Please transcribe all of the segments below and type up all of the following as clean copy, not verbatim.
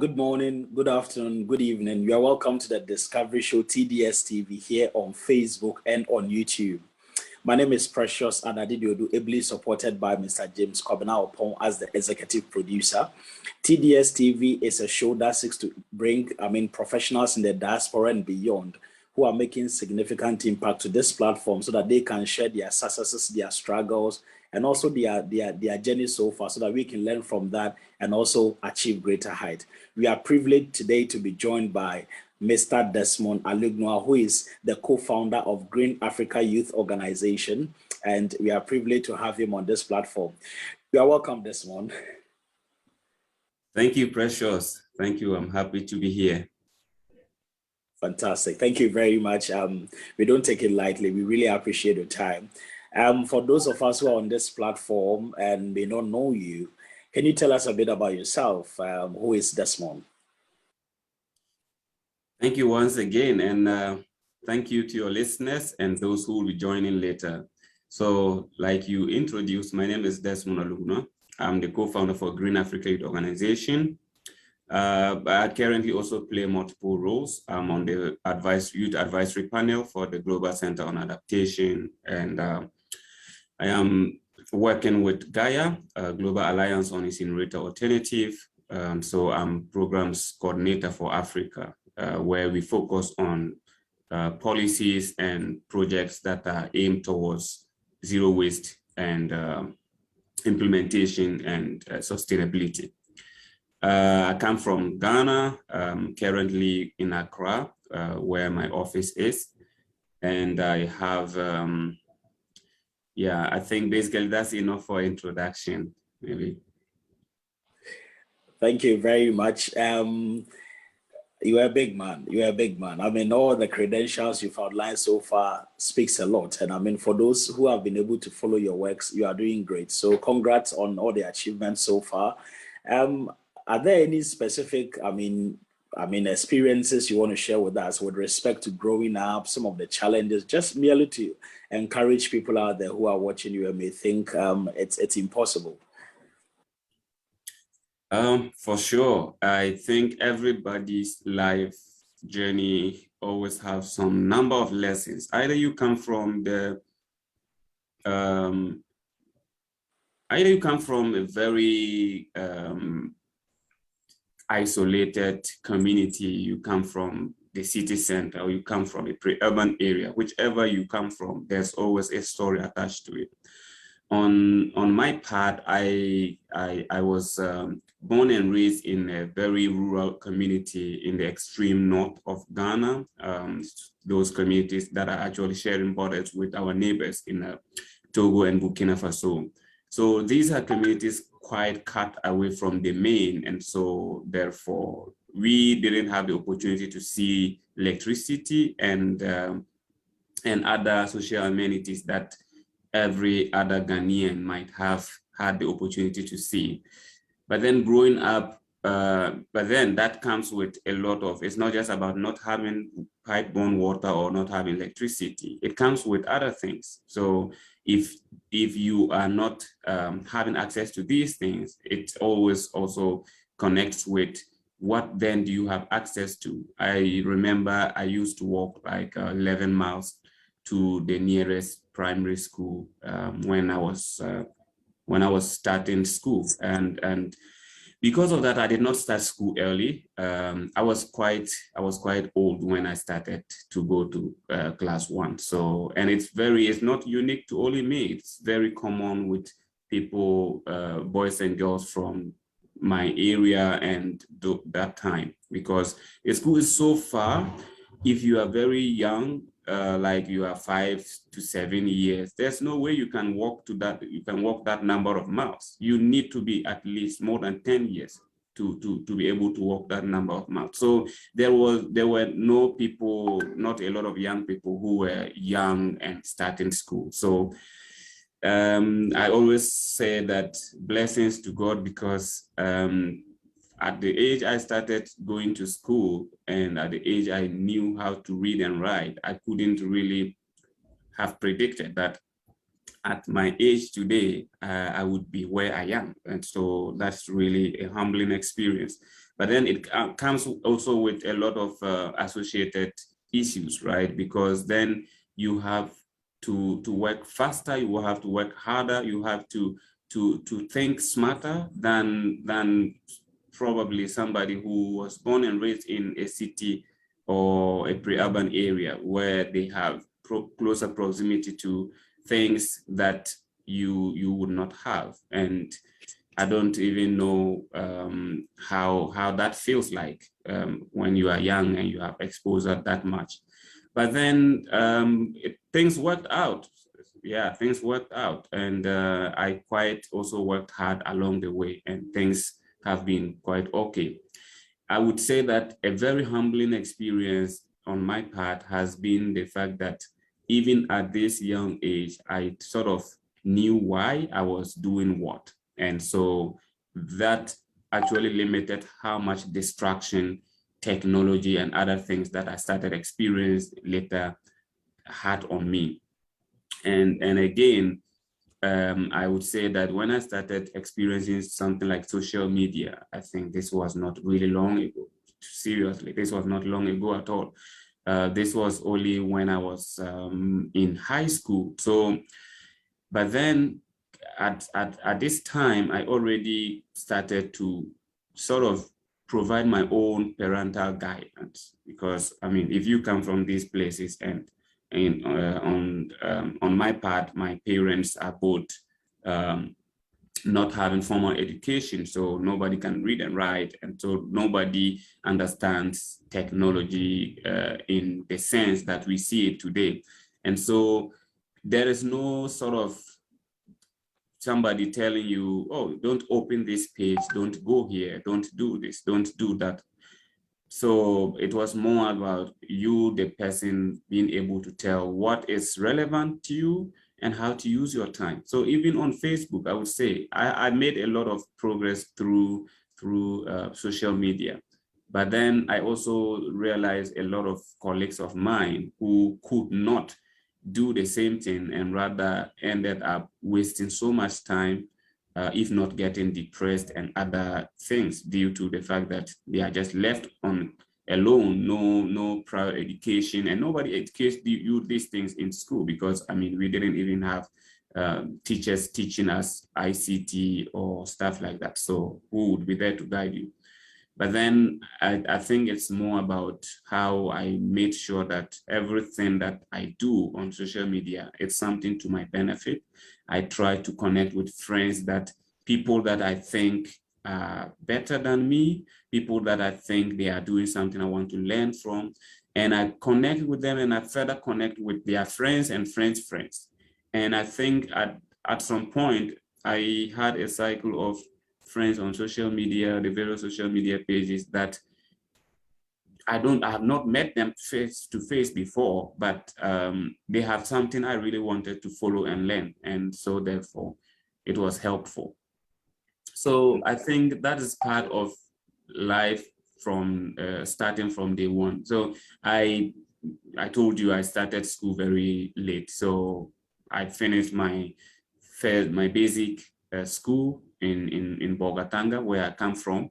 Good morning, good afternoon, good evening. You are welcome to the Discovery Show TDS TV here on Facebook and on YouTube. My name is Precious Anadidiodu, ably supported by Mr. James Kobina Opon as the executive producer. TDS TV is a show that seeks to bring, professionals in the diaspora and beyond who are making significant impact to this platform so that they can share their successes, their struggles, and also their journey so far so that we can learn from that and also achieve greater height. We are privileged today to be joined by Mr. Desmond Alugnoa, who is the co-founder of Green Africa Youth Organization, and we are privileged to have him on this platform. You are welcome, Desmond. Thank you, Precious. Thank you. I'm happy to be here. Fantastic. Thank you very much. We don't take it lightly. We really appreciate your time. For those of us who are on this platform and may not know you, can you tell us a bit about yourself? Who is Desmond? Thank you once again, and thank you to your listeners and those who will be joining later. So, like you introduced, my name is Desmond Alugnoa. I'm the co-founder for Green Africa Youth Organization. But I currently also play multiple roles. I'm on the Youth Advisory Panel for the Global Center on Adaptation, and I am working with Gayo, Global Alliance on Incinerator Alternative. So I'm Programs Coordinator for Africa, where we focus on policies and projects that are aimed towards zero waste and implementation and sustainability. I come from Ghana, currently in Accra, where my office is. And I have, I think basically that's enough for introduction, maybe. Thank you very much. You're a big man. You're a big man. All the credentials you've outlined so far speaks a lot. And for those who have been able to follow your works, you are doing great. So congrats on all the achievements so far. Are there any specific, experiences you want to share with us with respect to growing up, some of the challenges, just merely to encourage people out there who are watching you and may think it's impossible? For sure. I think everybody's life journey always have some number of lessons. Either you come from a very isolated community, you come from the city center, or you come from a pre-urban area. Whichever you come from, there's always a story attached to it. On my part, I was born and raised in a very rural community in the extreme north of Ghana. Those communities that are actually sharing borders with our neighbors in Togo and Burkina Faso. So these are communities quite cut away from the main, and so therefore we didn't have the opportunity to see electricity and other social amenities that every other Ghanaian might have had the opportunity to see. But then growing up, but then that comes with a lot of, it's not just about not having pipe-borne water or not having electricity. It comes with other things. So if you are not having access to these things, it always also connects with what then do you have access to. I remember I used to walk like 11 miles to the nearest primary school when I was starting school, and because of that, I did not start school early. I was quite old when I started to go to class 1. So, and it's not unique to only me. It's very common with people, boys and girls from my area and that time, because the school is so far. If you are very young, like you are 5 to 7 years, there's no way you can walk that number of miles. You need to be at least more than 10 years to be able to walk that number of miles. So there were not a lot of young people who were young and starting school. So I always say that blessings to God, because at the age I started going to school and at the age I knew how to read and write, I couldn't really have predicted that at my age today, I would be where I am. And so that's really a humbling experience. But then it comes also with a lot of associated issues, right? Because then you have to work faster, you will have to work harder, you have to think smarter than probably somebody who was born and raised in a city or a pre-urban area where they have closer proximity to things that you would not have. And I don't even know how that feels like when you are young and you have exposure that much. But then things worked out. Yeah, things worked out. And I quite also worked hard along the way, and things have been quite okay. I would say that a very humbling experience on my part has been the fact that even at this young age, I sort of knew why I was doing what. And so that actually limited how much distraction, technology, and other things that I started experiencing later had on me. And again, I would say that when I started experiencing something like social media, I think this was not really long ago. Seriously, this was not long ago at all. This was only when I was in high school. So, but then at this time, I already started to sort of provide my own parental guidance, because I mean, if you come from these places and on my part, my parents are both not having formal education, so nobody can read and write, and so nobody understands technology in the sense that we see it today. And so there is no sort of somebody telling you, oh, don't open this page, don't go here, don't do this, don't do that. So it was more about you, the person, being able to tell what is relevant to you and how to use your time. So even on Facebook, I would say I made a lot of progress through social media. But then I also realized a lot of colleagues of mine who could not do the same thing and rather ended up wasting so much time, if not getting depressed and other things, due to the fact that they are just left on alone, no prior education, and nobody educates you these things in school, because I mean, we didn't even have teachers teaching us ICT or stuff like that. So who would be there to guide you? But then I think it's more about how I made sure that everything that I do on social media, it's something to my benefit. I try to connect with friends, that people that I think are better than me, people that I think they are doing something I want to learn from, and I connect with them, and I further connect with their friends and friends' friends. And I think at some point, I had a cycle of friends on social media, the various social media pages that I have not met them face to face before, but they have something I really wanted to follow and learn. And so therefore it was helpful. So I think that is part of life from starting from day one. So I told you I started school very late. So I finished my basic school in Bogatanga, where I come from.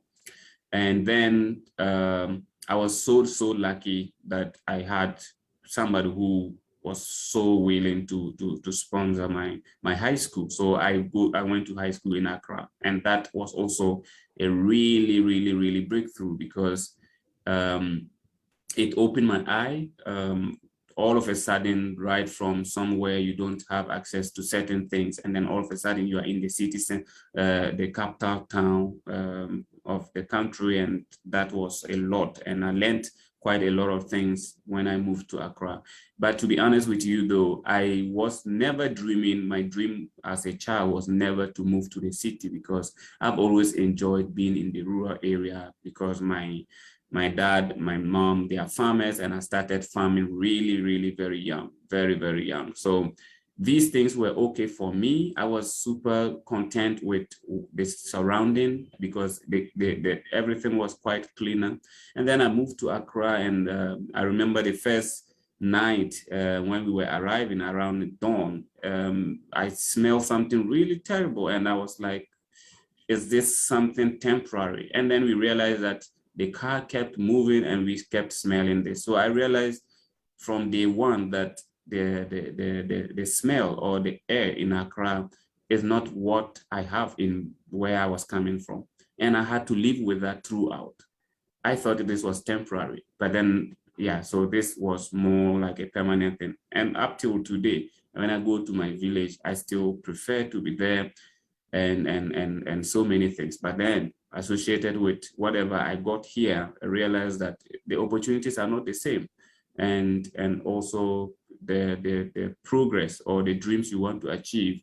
And then I was so lucky that I had somebody who was so willing to sponsor my high school. So I went to high school in Accra, and that was also a really breakthrough, because it opened my eye. All of a sudden, right from somewhere you don't have access to certain things, and then all of a sudden you are in the city center, the capital town of the country, and that was a lot. And I learned quite a lot of things when I moved to Accra. But to be honest with you, though, I was never dreaming. My dream as a child was never to move to the city, because I've always enjoyed being in the rural area, because my dad, my mom, they are farmers, and I started farming really very young, very young. So these things were okay for me. I was super content with the surrounding, because everything was quite cleaner. And then I moved to Accra, and I remember the first night when we were arriving around dawn, I smelled something really terrible, and I was like, is this something temporary? And then we realized that the car kept moving and we kept smelling this. So I realized from day one that the smell or the air in Accra is not what I have in where I was coming from. And I had to live with that throughout. I thought this was temporary, but then, yeah, so this was more like a permanent thing. And up till today, when I go to my village, I still prefer to be there and so many things. But then associated with whatever I got here, I realized that the opportunities are not the same. And also the progress or the dreams you want to achieve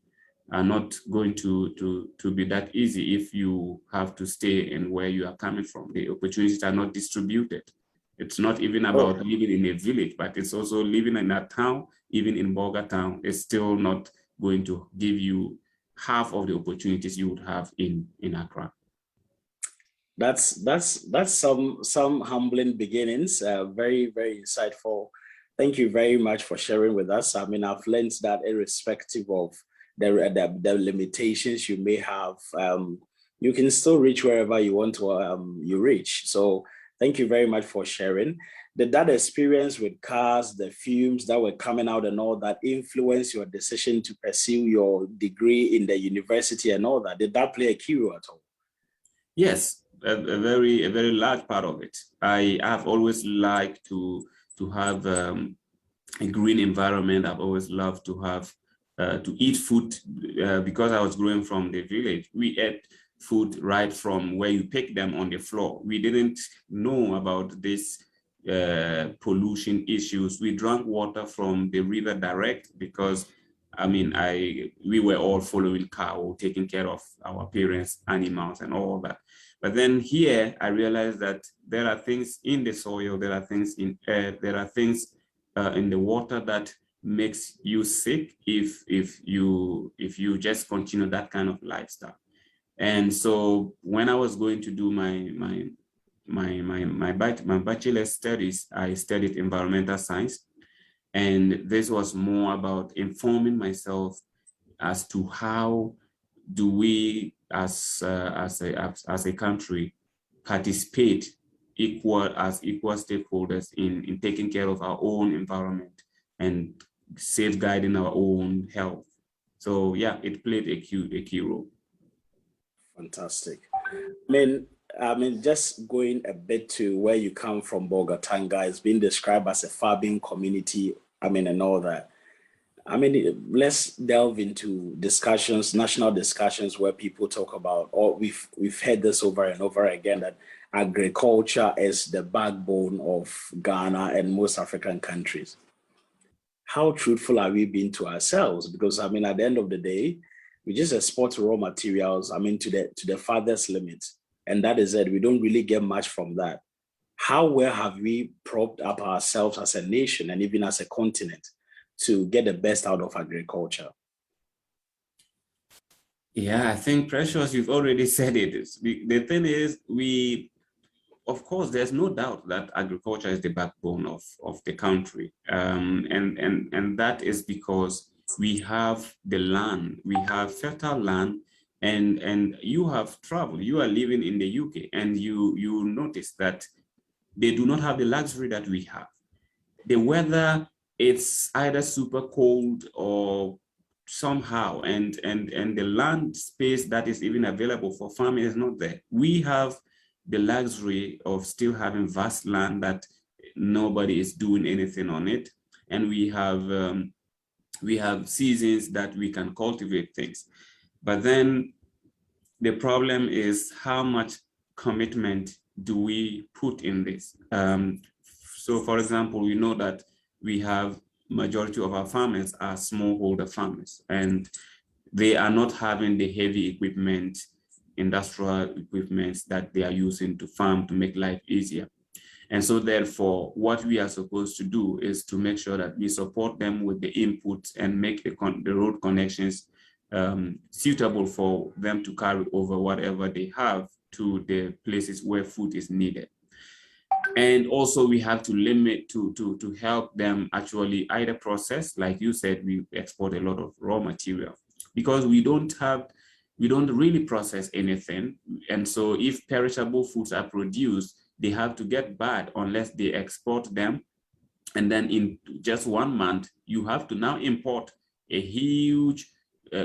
are not going to be that easy if you have to stay in where you are coming from. The opportunities are not distributed. It's not even about living in a village, but it's also living in a town, even in Bolga town, is still not going to give you half of the opportunities you would have in Accra. That's some humbling beginnings. Very, very insightful. Thank you very much for sharing with us. I mean, I've learned that irrespective of the limitations you may have, you can still reach wherever you want to you reach. So thank you very much for sharing. Did that experience with cars, the fumes that were coming out and all that influence your decision to pursue your degree in the university and all that? Did that play a key role at all? Yes, a very large part of it. I have always liked to have a green environment. I've always loved to have to eat food because I was growing from the village. We ate food right from where you pick them on the floor. We didn't know about this pollution issues. We drank water from the river direct because I mean, we were all following cow, taking care of our parents' animals and all that. But then here, I realized that there are things in the soil, there are things in air, there are things in the water that makes you sick if you just continue that kind of lifestyle. And so when I was going to do my bachelor's studies, I studied environmental science. And this was more about informing myself as to how do we as a country participate as equal stakeholders in taking care of our own environment and safeguarding our own health. So yeah, it played a key role. Fantastic. I mean, just going a bit to where you come from, Bogatanga, is being described as a farming community. I mean, and all that. I mean, let's delve into discussions, national discussions, where people talk about, or we've heard this over and over again, that agriculture is the backbone of Ghana and most African countries. How truthful are we being to ourselves? Because I mean, at the end of the day, we just export raw materials, I mean, to the farthest limit. And that is it. We don't really get much from that. How well have we propped up ourselves as a nation and even as a continent to get the best out of agriculture? Yeah, I think, Precious, you've already said it. The thing is, of course, there's no doubt that agriculture is the backbone of the country. And that is because we have the land, we have fertile land, and you have traveled, you are living in the UK, and you notice that they do not have the luxury that we have. The weather, it's either super cold or somehow, and the land space that is even available for farming is not there. We have the luxury of still having vast land that nobody is doing anything on it, and we have seasons that we can cultivate things. But then the problem is, how much commitment do we put in this? So for example, we know that we have majority of our farmers are smallholder farmers, and they are not having the heavy equipment, industrial equipment that they are using to farm to make life easier. And so therefore, what we are supposed to do is to make sure that we support them with the inputs and make the road connections suitable for them to carry over whatever they have to the places where food is needed. And also we have to limit to help them actually either process, like you said, we export a lot of raw material because we don't really process anything. And so if perishable foods are produced, they have to get bad unless they export them. And then in just 1 month, you have to now import a huge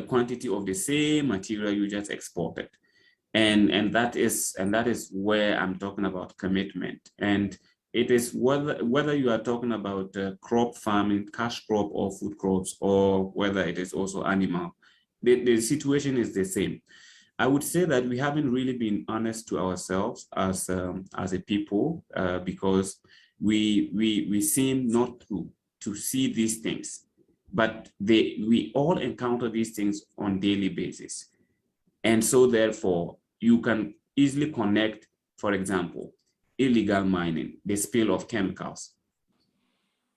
quantity of the same material you just exported. And that is where I'm talking about commitment. And it is whether you are talking about crop farming, cash crop or food crops, or whether it is also animal, the situation is the same. I would say that we haven't really been honest to ourselves as a people, because we seem not to see these things, but we all encounter these things on daily basis. And so therefore, you can easily connect, for example, illegal mining, the spill of chemicals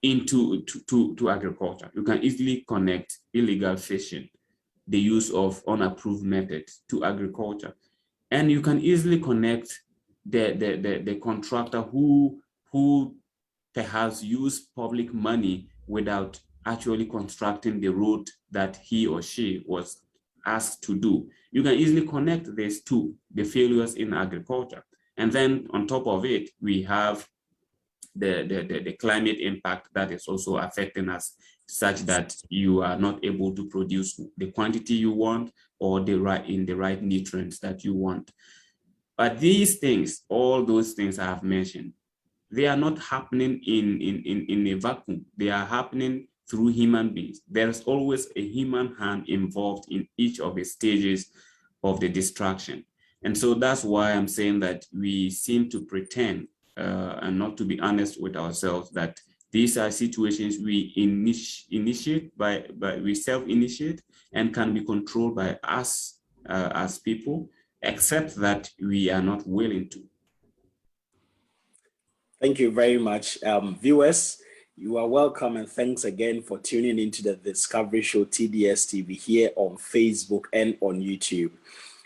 into to agriculture. You can easily connect illegal fishing, the use of unapproved methods, to agriculture. And you can easily connect the contractor who perhaps used public money without actually constructing the road that he or she was asked to do. You can easily connect this to the failures in agriculture. And then on top of it, we have the climate impact that is also affecting us, such that you are not able to produce the quantity you want or the right nutrients that you want. But these things, all those things I have mentioned, they are not happening in a vacuum. They are happening through human beings. There's always a human hand involved in each of the stages of the destruction. And so that's why I'm saying that we seem to pretend and not to be honest with ourselves that these are situations we we self-initiate and can be controlled by us as people, except that we are not willing to. Thank you very much. Viewers, you are welcome, and thanks again for tuning into the Discovery Show TDS TV here on Facebook and on YouTube.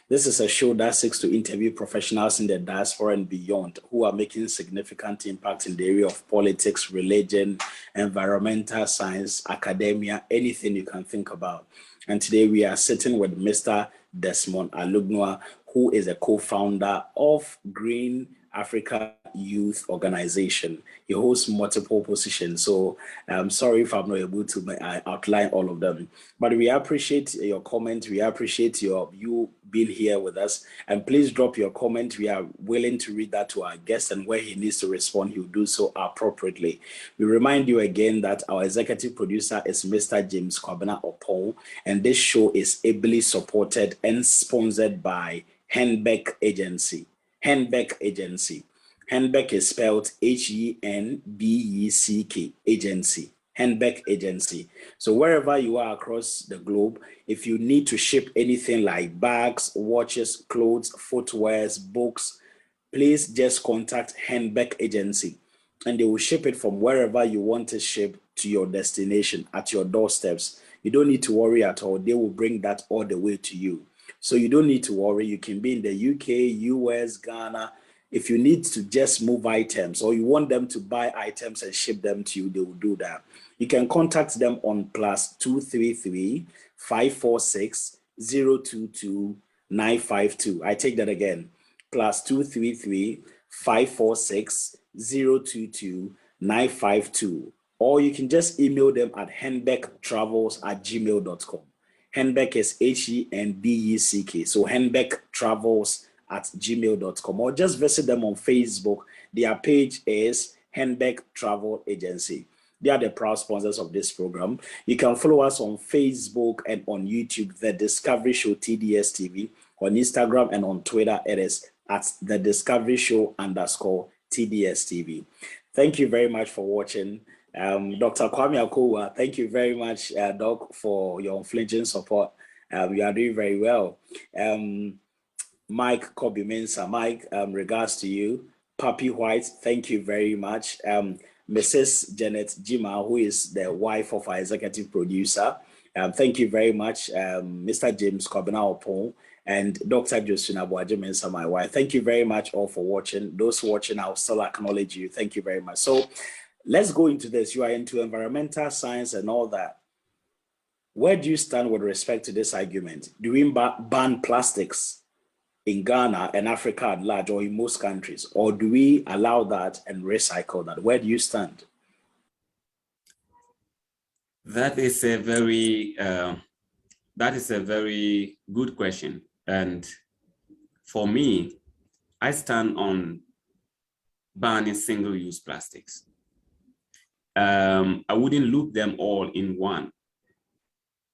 This is a show that seeks to interview professionals in the diaspora and beyond who are making significant impact in the area of politics, religion, environmental science, academia, anything you can think about. And today we are sitting with Mr. Desmond Alugnoa, who is a co-founder of Green Africa Youth Organization. He holds multiple positions, so I'm sorry if I'm not able to outline all of them. But we appreciate your comment. We appreciate you being here with us. And please drop your comment. We are willing to read that to our guest, and where he needs to respond, he'll do so appropriately. We remind you again that our executive producer is Mr. James Kwabena Opon, and this show is ably supported and sponsored by Henbeck Agency. Henbeck Agency. Henbeck is spelled Henbeck Agency. Henbeck Agency. So wherever you are across the globe, if you need to ship anything like bags, watches, clothes, footwears, books, please just contact Henbeck Agency, and they will ship it from wherever you want to ship to your destination at your doorsteps. You don't need to worry at all. They will bring that all the way to you. So you don't need to worry. You can be in the UK, US, Ghana. If you need to just move items, or you want them to buy items and ship them to you, they will do that. You can contact them on +233 546 022 952. I take that again. +233 546 022 952. Or you can just email them at henbecktravels@gmail.com. Henbeck is HENBECK. So henbecktravels@gmail.com, or just visit them on Facebook. Their page is Henbeck Travel Agency. They are the proud sponsors of this program. You can follow us on Facebook and on YouTube, The Discovery Show TDS TV. On Instagram and on Twitter, it is at The Discovery Show _TDS TV. Thank you very much for watching. Dr. Kwame Akowa, thank you very much, Doc, for your unflinching support. You are doing very well. Mike Kobe Mensa, Mike, regards to you. Papi White, thank you very much. Mrs. Janet Jima, who is the wife of our executive producer, thank you very much. Mr. James Kwabena Opon, and Dr. Josina Boajimensa, my wife. Thank you very much all for watching. Those watching, I'll still acknowledge you. Thank you very much. So let's go into this. You are into environmental science and all that. Where do you stand with respect to this argument? Do we ban plastics in Ghana and Africa at large, or in most countries, or do we allow that and recycle that? Where do you stand? That is a very good question. And for me, I stand on banning single-use plastics. I wouldn't loop them all in one.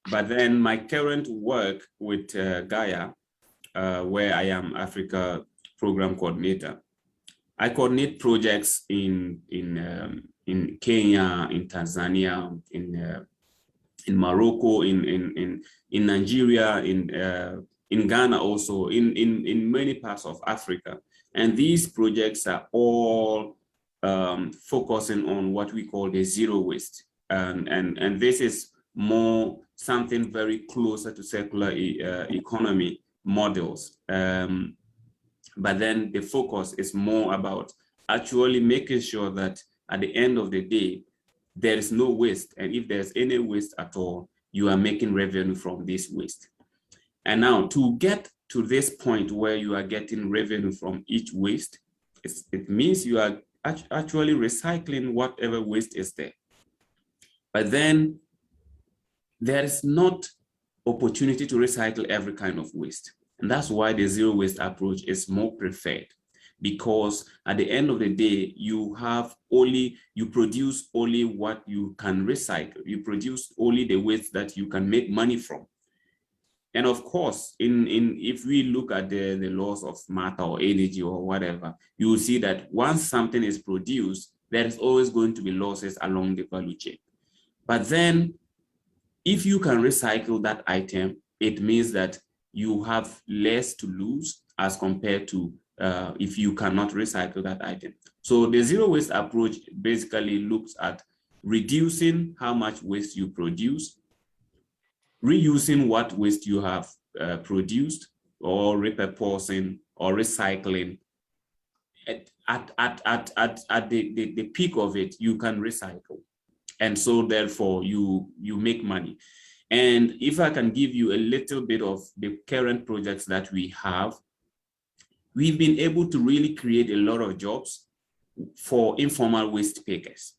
But then my current work with Gayo, where I am Africa Program Coordinator, I coordinate projects in Kenya, in Tanzania, in Morocco, in Nigeria, in Ghana also, in many parts of Africa. And these projects are all focusing on what we call the zero waste. And this is more something very closer to circular economy models. But then the focus is more about actually making sure that at the end of the day, there is no waste. And if there's any waste at all, you are making revenue from this waste. And now to get to this point where you are getting revenue from each waste, it means you are actually recycling whatever waste is there. But then there is not opportunity to recycle every kind of waste. And that's why the zero waste approach is more preferred, because at the end of the day, you produce only what you can recycle. You produce only the waste that you can make money from. And of course, if we look at the laws of matter or energy or whatever, you will see that once something is produced, there is always going to be losses along the value chain. But then if you can recycle that item, it means that you have less to lose as compared to if you cannot recycle that item. So the zero waste approach basically looks at reducing how much waste you produce, reusing what waste you have produced, or repurposing or recycling. At the peak of it, you can recycle. And so therefore you make money. And if I can give you a little bit of the current projects that we have, we've been able to really create a lot of jobs for informal waste pickers.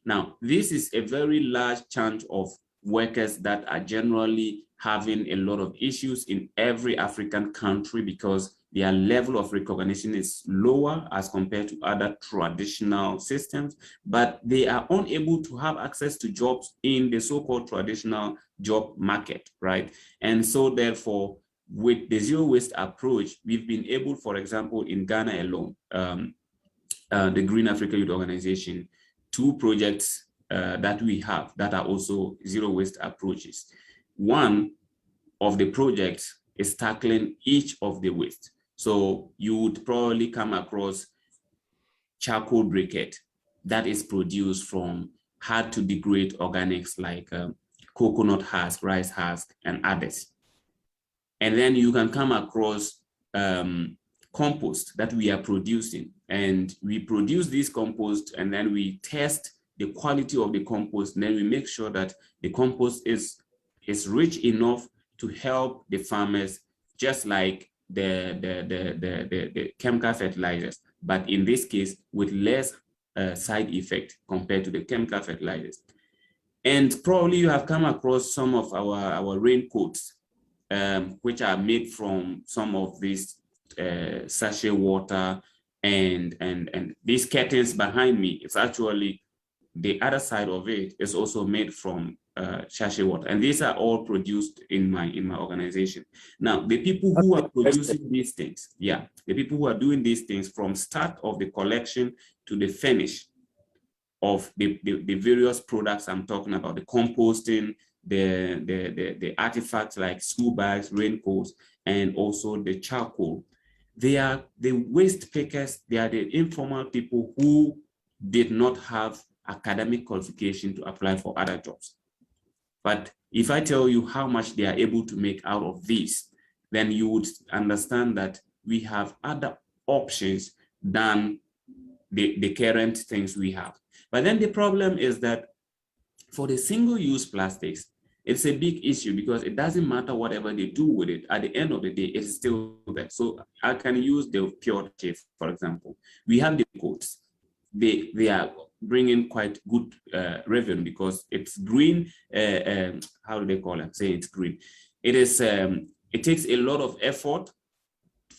Now, this is a very large chunk of workers that are generally having a lot of issues in every African country because their level of recognition is lower as compared to other traditional systems, but they are unable to have access to jobs in the so-called traditional job market, right? And so therefore, with the zero waste approach, we've been able, for example, in Ghana alone, the Green Africa Youth Organization, 2 projects that we have that are also zero waste approaches. One of the projects is tackling each of the waste. So you would probably come across charcoal briquette that is produced from hard to degrade organics like coconut husk, rice husk, and others. And then you can come across compost that we are producing. And we produce this compost and then we test the quality of the compost. And then we make sure that the compost is rich enough to help the farmers, just like the chemical fertilizers, but in this case with less side effect compared to the chemical fertilizers. And probably you have come across some of our raincoats, which are made from some of this sachet water, and these curtains behind me, it's actually the other side of it is also made from sachet water, and these are all produced in my organization. Now, the people who are producing these things, the people who are doing these things from start of the collection to the finish of the various products I'm talking about, the composting, the artifacts like school bags, raincoats, and also the charcoal. They are the waste pickers. They are the informal people who did not have academic qualification to apply for other jobs. But if I tell you how much they are able to make out of this, then you would understand that we have other options than the current things we have. But then the problem is that for the single-use plastics, it's a big issue because it doesn't matter whatever they do with it. At the end of the day, it's still there. So I can use the pure Chit, for example. We have the coats. They are bringing quite good revenue because it's green. How do they call it? Say it's green. It is. It takes a lot of effort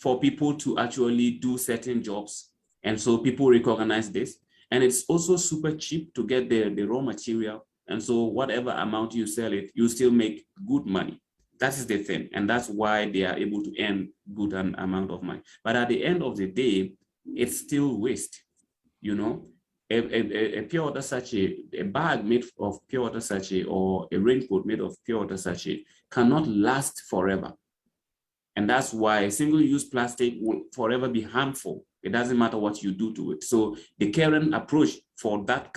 for people to actually do certain jobs, and so people recognize this. And it's also super cheap to get the raw material. And so whatever amount you sell it, you still make good money. That is the thing. And that's why they are able to earn good amount of money. But at the end of the day, it's still waste. You know, a pure water sachet, a bag made of pure water sachet or a raincoat made of pure water sachet cannot last forever. And that's why single-use plastic will forever be harmful. It doesn't matter what you do to it. So the current approach for that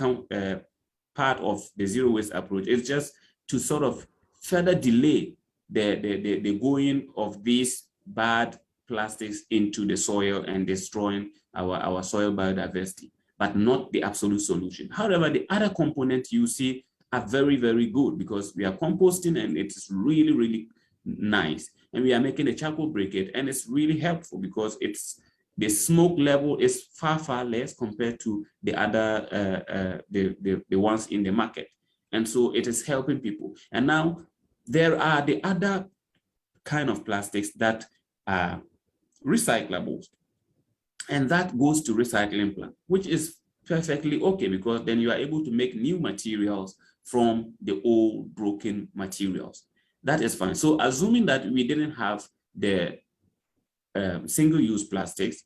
part of the zero waste approach is just to sort of further delay the going of these bad plastics into the soil and destroying our soil biodiversity, but not the absolute solution. However, the other components you see are very, very good because we are composting and it's really, really nice. And we are making a charcoal briquette and it's really helpful because the smoke level is far, far less compared to the other, the ones in the market. And so it is helping people. And now there are the other kind of plastics that are recyclables. And that goes to recycling plant, which is perfectly okay because then you are able to make new materials from the old broken materials. That is fine. So assuming that we didn't have the single-use plastics,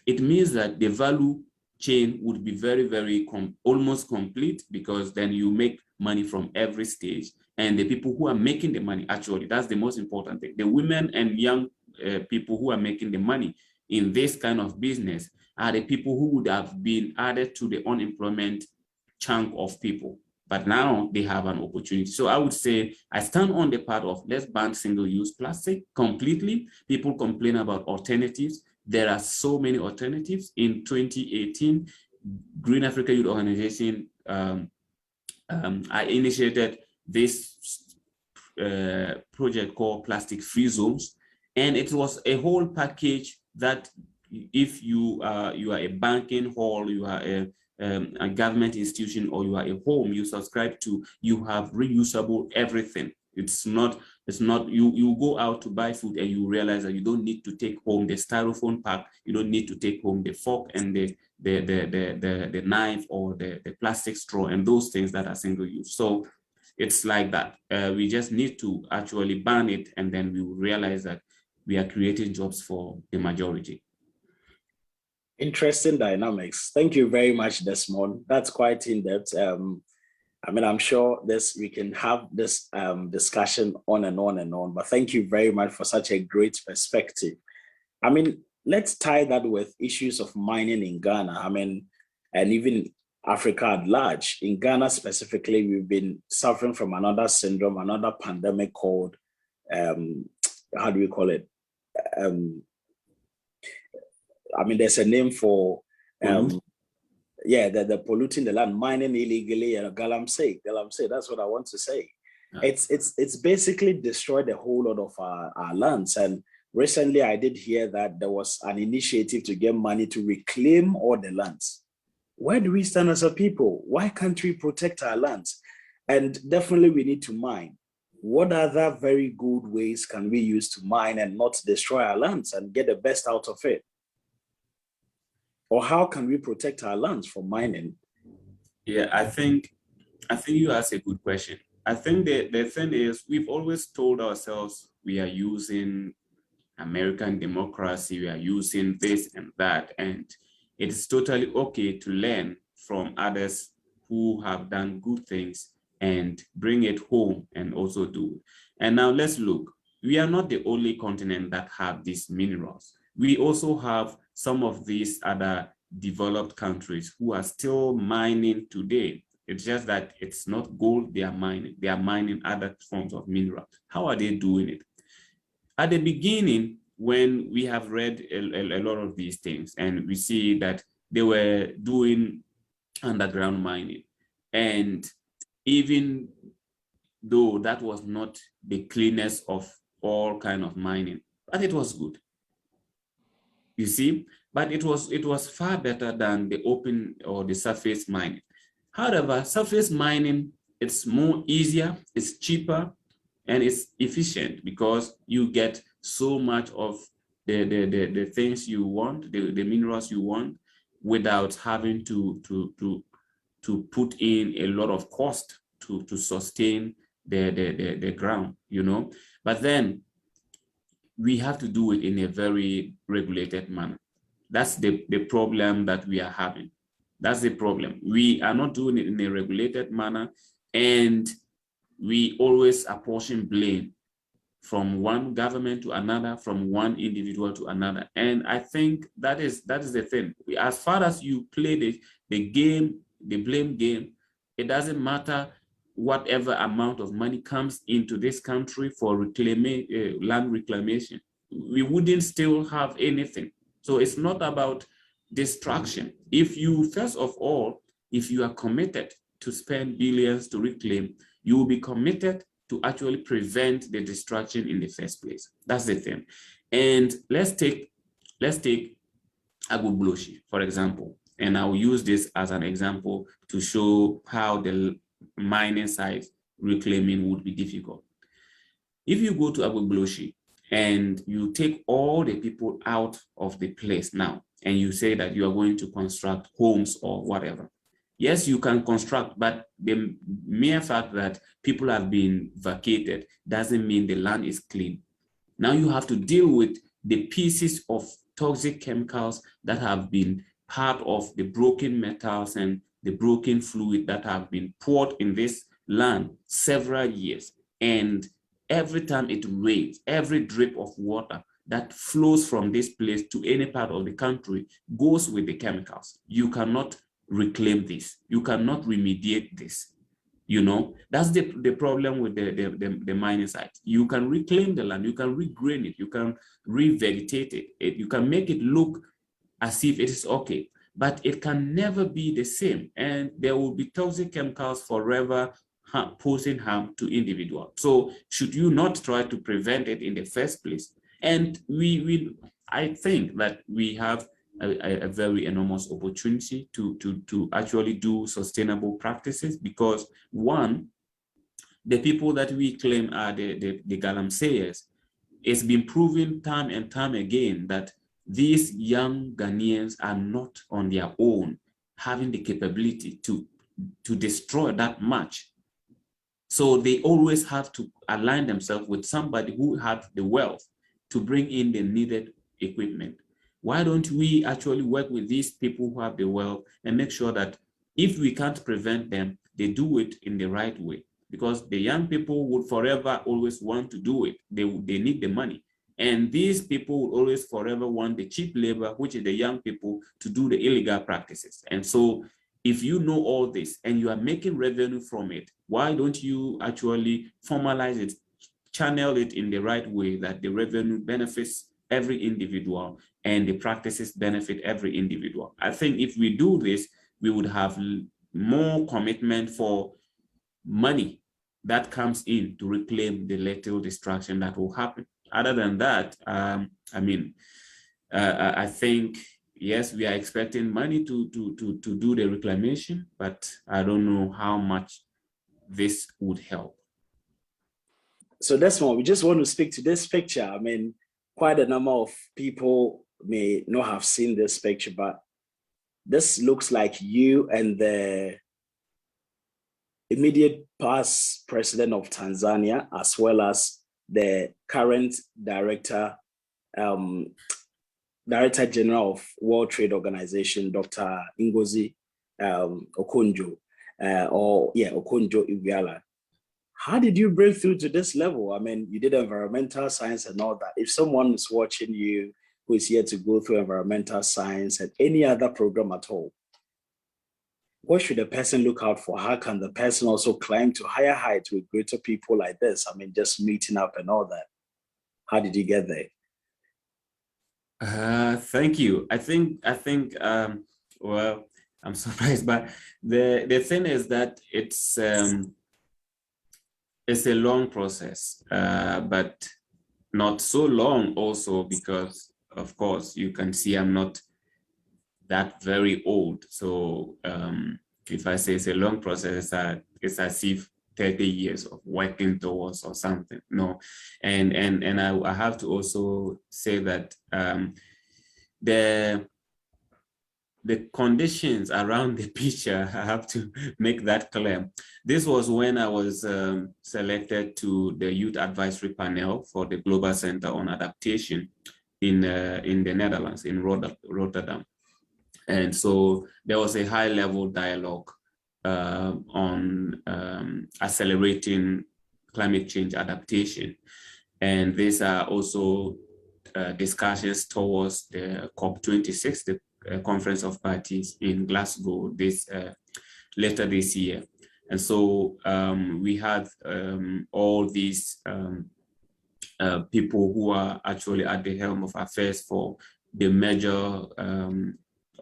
it means that the value chain would be very, very almost complete because then you make money from every stage. And the people who are making the money, actually, that's the most important thing. The women and young people who are making the money in this kind of business are the people who would have been added to the unemployment chunk of people. But now they have an opportunity. So I would say I stand on the part of let's ban single-use plastic completely. People complain about alternatives. There are so many alternatives. In 2018, Green Africa Youth Organization, I initiated this project called Plastic Freezones. And it was a whole package that if you are a banking hall, you are a government institution, or you are a home you subscribe to, you have reusable everything. It's not you go out to buy food and you realize that you don't need to take home the styrofoam pack, you don't need to take home the fork and the knife or the plastic straw and those things that are single use. So it's like that. We just need to actually ban it, and then we will realize that we are creating jobs for the majority. Interesting dynamics. Thank you very much, Desmond. That's quite in-depth. I mean, I'm sure we can have this discussion on and on and on, but thank you very much for such a great perspective. I mean, let's tie that with issues of mining in Ghana. I mean, and even Africa at large. In Ghana specifically, we've been suffering from another syndrome, another pandemic called, how do we call it? I mean, there's a name for, the polluting the land, mining illegally, and galamsey, that's what I want to say. Yeah. It's basically destroyed a whole lot of our lands. And recently I did hear that there was an initiative to get money to reclaim all the lands. Where do we stand as a people? Why can't we protect our lands? And definitely we need to mine. What other very good ways can we use to mine and not destroy our lands and get the best out of it? Or how can we protect our lands from mining? Yeah, I think you asked a good question. I think the thing is, we've always told ourselves we are using American democracy, we are using this and that, and it's totally okay to learn from others who have done good things and bring it home and also do it. And now let's look. We are not the only continent that have these minerals. We also have some of these other developed countries who are still mining today. It's just that it's not gold they are mining. They are mining other forms of minerals. How are they doing it? At the beginning, when we have read a lot of these things and we see that they were doing underground mining, and even though that was not the cleanest of all kind of mining, but it was good, you see, but it was far better than the open or the surface mining. However, surface mining, it's more easier, it's cheaper, and it's efficient because you get so much of the things you want, the minerals you want, without having to put in a lot of cost to sustain the ground, you know. But then we have to do it in a very regulated manner. That's the problem that we are having. That's the problem. We are not doing it in a regulated manner, and we always apportion blame from one government to another, from one individual to another. And I think that is the thing. As far as you play the game, the blame game, it doesn't matter whatever amount of money comes into this country for land reclamation. We wouldn't still have anything. So it's not about destruction. If you, first of all, if you are committed to spend billions to reclaim, you will be committed to actually prevent the destruction in the first place. That's the thing. And let's take Agbogbloshie, for example, and I will use this as an example to show how the mining site reclaiming would be difficult. If you go to Agbogbloshie and you take all the people out of the place now, and you say that you are going to construct homes or whatever, yes, you can construct, but the mere fact that people have been vacated doesn't mean the land is clean. Now you have to deal with the pieces of toxic chemicals that have been part of the broken metals and the broken fluid that have been poured in this land several years. And every time it rains, every drip of water that flows from this place to any part of the country goes with the chemicals. You cannot reclaim this. You cannot remediate this. You know, that's the problem with the mining site. You can reclaim the land, you can regrain it, you can revegetate it, you can make it look as if it is okay, but it can never be the same. And there will be toxic chemicals forever posing harm to individuals. So should you not try to prevent it in the first place? And I think that we have a very enormous opportunity to actually do sustainable practices, because one, the people that we claim are the galamseyers, it's been proven time and time again that these young Ghanaians are not on their own having the capability to destroy that much. So they always have to align themselves with somebody who has the wealth to bring in the needed equipment. Why don't we actually work with these people who have the wealth and make sure that if we can't prevent them, they do it in the right way? Because the young people would forever always want to do it. They need the money. And these people will always forever want the cheap labor, which is the young people, to do the illegal practices. And so if you know all this and you are making revenue from it, why don't you actually formalize it, channel it in the right way that the revenue benefits every individual and the practices benefit every individual? I think if we do this, we would have more commitment for money that comes in to reclaim the little destruction that will happen. Other than that, I think, yes, we are expecting money to do the reclamation, but I don't know how much this would help. So Desmond, we just want to speak to this picture. I mean, quite a number of people may not have seen this picture, but this looks like you and the immediate past president of Tanzania, as well as the current director general of World Trade Organization, Dr. Ngozi Okonjo, Okonjo Iweala. How did you break through to this level? I mean, you did environmental science and all that. If someone is watching you who is here to go through environmental science and any other program at all, what should a person look out for? How can the person also climb to higher heights with greater people like this? I mean, just meeting up and all that. How did you get there? Thank you. I think well, I'm surprised, but the thing is that it's a long process, but not so long also, because of course you can see I'm not that very old. So if I say it's a long process, it's as if 30 years of working towards or something. No, and I have to also say that the conditions around the picture, I have to make that clear. This was when I was selected to the Youth Advisory Panel for the Global Center on Adaptation in the Netherlands, in Rotterdam. And so there was a high-level dialogue on accelerating climate change adaptation. And these are also discussions towards the COP26, the Conference of Parties in Glasgow later this year. And so we had all these people who are actually at the helm of affairs for the major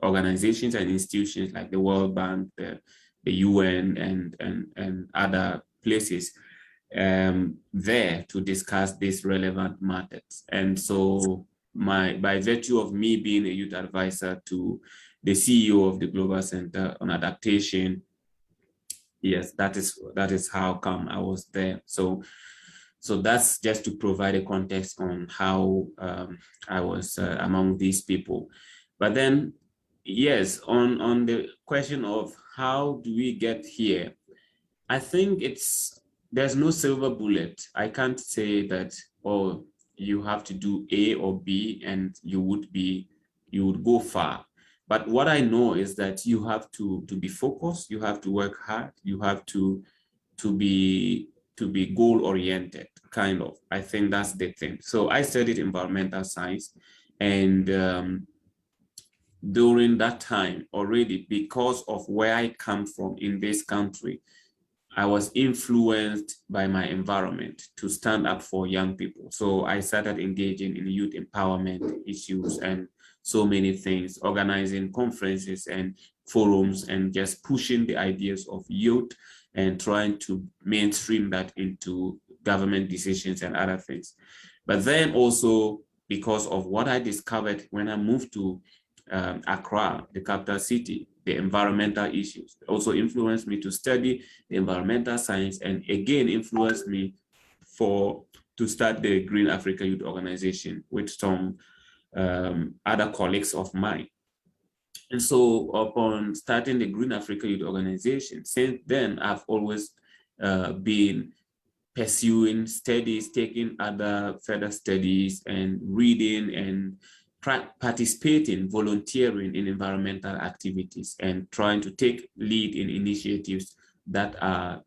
organizations and institutions like the World Bank, the UN, and other places there to discuss these relevant matters. And so by virtue of me being a youth advisor to the CEO of the Global Center on Adaptation, yes, that is how come I was there. So that's just to provide a context on how I was among these people. But then, yes, on the question of how do we get here, I think there's no silver bullet. I can't say that, oh, you have to do A or B and you would go far. But what I know is that you have to be focused, you have to work hard, you have to be goal-oriented, kind of. I think that's the thing. So I studied environmental science, and during that time already, because of where I come from in this country, I was influenced by my environment to stand up for young people. So I started engaging in youth empowerment issues and so many things, organizing conferences and forums and just pushing the ideas of youth and trying to mainstream that into government decisions and other things. But then also, because of what I discovered when I moved to Accra, the capital city, the environmental issues also influenced me to study the environmental science, and again influenced me to start the Green Africa Youth Organization with some other colleagues of mine. And so upon starting the Green Africa Youth Organization, since then, I've always been pursuing studies, taking other further studies and reading and participating, volunteering in environmental activities and trying to take lead in initiatives that are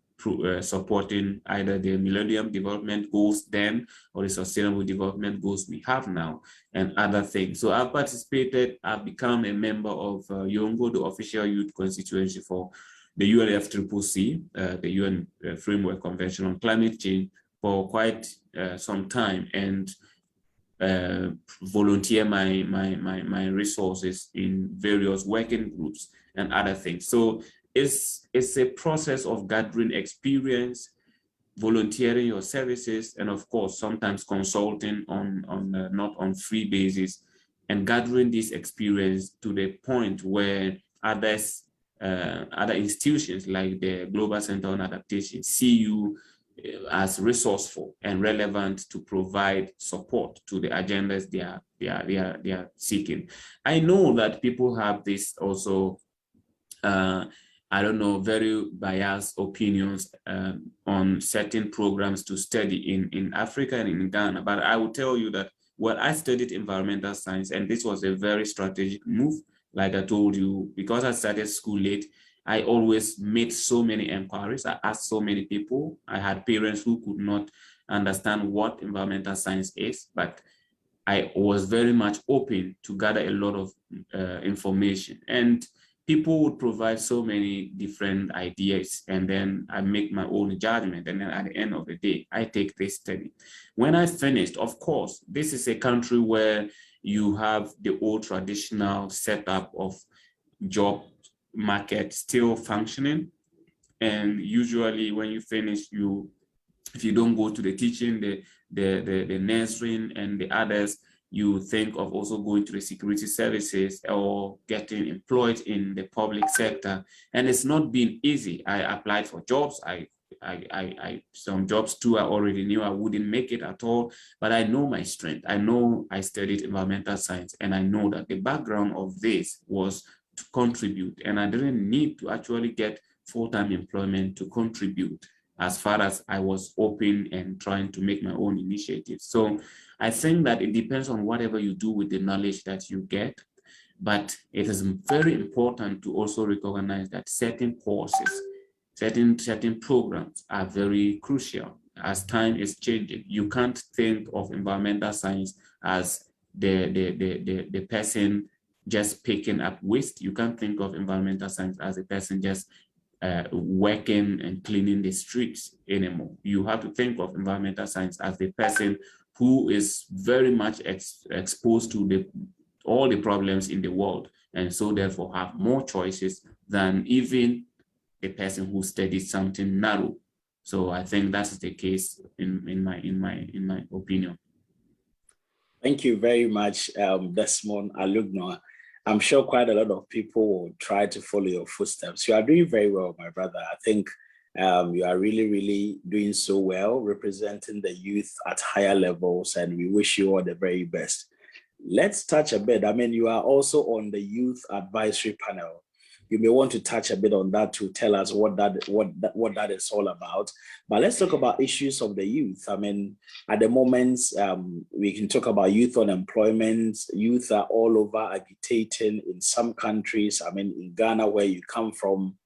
supporting either the Millennium Development Goals then or the Sustainable Development Goals we have now and other things. So I've participated, I've become a member of Yongo, the official youth constituency for the UNFCCC, the UN Framework Convention on Climate Change, for quite some time, and volunteer my resources in various working groups and other things. So it's a process of gathering experience, volunteering your services, and of course sometimes consulting on not on free basis, and gathering this experience to the point where other institutions like the Global Center on Adaptation see you as resourceful and relevant to provide support to the agendas they are seeking. I know that people have this also, I don't know, very biased opinions on certain programs to study in Africa and in Ghana, but I will tell you that, well, I studied environmental science, and this was a very strategic move. Like I told you, because I started school late, I always made so many inquiries. I asked so many people. I had parents who could not understand what environmental science is, but I was very much open to gather a lot of information. And people would provide so many different ideas, and then I make my own judgment. And then at the end of the day, I take this study. When I finished, of course, this is a country where you have the old traditional setup of job market still functioning. And usually when you finish, if you don't go to the teaching, the nursing and the others, you think of also going to the security services or getting employed in the public sector. And it's not been easy. I applied for jobs. Some jobs too, I already knew I wouldn't make it at all, but I know my strength. I know I studied environmental science, and I know that the background of this was to contribute, and I didn't need to actually get full-time employment to contribute, as far as I was open and trying to make my own initiatives. So I think that it depends on whatever you do with the knowledge that you get, but it is very important to also recognize that certain courses, certain programs are very crucial as time is changing. You can't think of environmental science as the person just picking up waste. You can't think of environmental science as a person just working and cleaning the streets anymore. You have to think of environmental science as the person who is very much exposed to all the problems in the world, and so therefore have more choices than even a person who studies something narrow. So I think that's the case in my opinion. Thank you very much, Desmond Alugnoa. I'm sure quite a lot of people will try to follow your footsteps. You are doing very well, my brother. I think you are really, really doing so well, representing the youth at higher levels, and we wish you all the very best. Let's touch a bit. I mean, you are also on the youth advisory panel. You may want to touch a bit on that to tell us what that is all about. But let's talk about issues of the youth. I mean, at the moment, we can talk about youth unemployment. Youth are all over agitating in some countries. I mean, in Ghana, where you come from,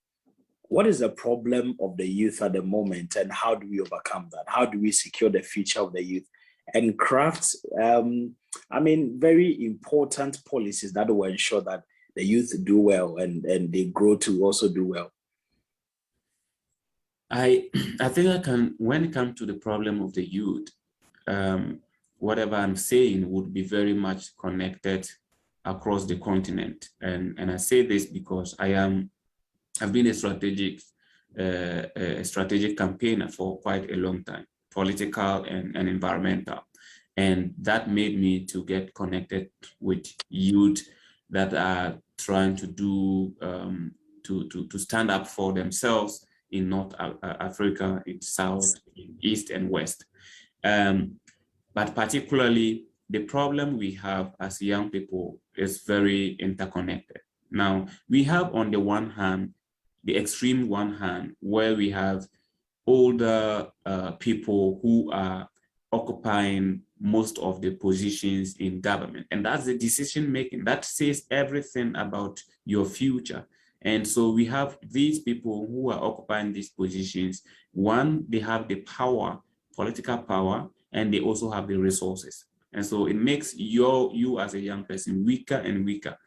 what is the problem of the youth at the moment, and how do we overcome that? How do we secure the future of the youth and craft, very important policies that will ensure that the youth do well and they grow to also do well? I think when it comes to the problem of the youth, whatever I'm saying would be very much connected across the continent. And I say this because I've been a strategic campaigner for quite a long time, political and environmental. And that made me to get connected with youth that are trying to do, to stand up for themselves in North Africa, in South, in East and West. But particularly, the problem we have as young people is very interconnected. Now, we have on the one hand, the extreme one hand, where we have older people who are occupying most of the positions in government. And that's the decision making. That says everything about your future. And so we have these people who are occupying these positions. One, they have the power, political power, and they also have the resources. And so it makes you as a young person weaker and weaker.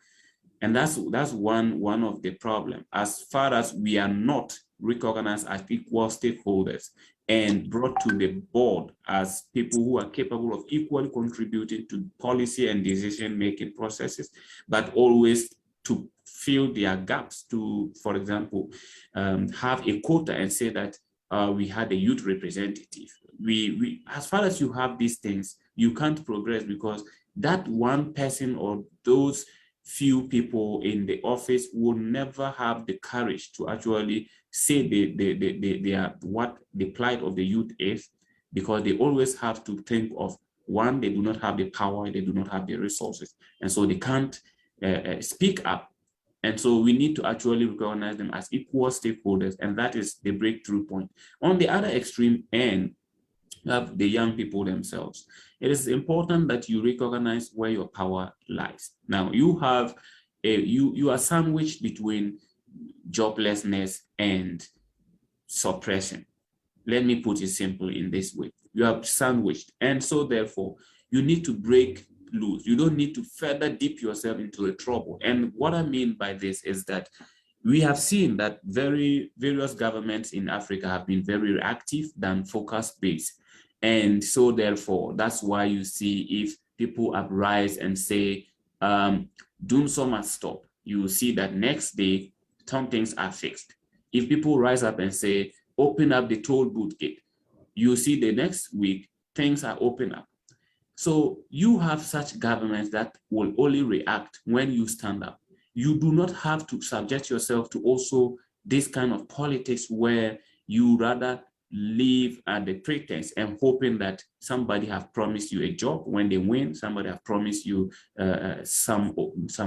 And that's one of the problems. As far as we are not recognized as equal stakeholders and brought to the board as people who are capable of equally contributing to policy and decision-making processes, but always to fill their gaps, to, for example, have a quota and say that we had a youth representative. We as far as you have these things, you can't progress, because that one person or those few people in the office will never have the courage to actually say what the plight of the youth is, because they always have to think of, one, they do not have the power, they do not have the resources, and so they can't speak up. And so we need to actually recognize them as equal stakeholders, and that is the breakthrough point. On the other extreme end, you have the young people themselves. It is important that you recognize where your power lies. Now, you have you are sandwiched between joblessness and suppression. Let me put it simply in this way. You are sandwiched, and so therefore you need to break lose. You don't need to further dip yourself into the trouble. And what I mean by this is that we have seen that various governments in Africa have been very reactive than focus-based. And so therefore, that's why you see if people uprise and say, doom so must stop, you will see that next day, some things are fixed. If people rise up and say, open up the toll booth gate, you see the next week, things are open up. So you have such governments that will only react when you stand up. You do not have to subject yourself to also this kind of politics where you rather live at the pretense and hoping that somebody have promised you a job when they win, somebody have promised you some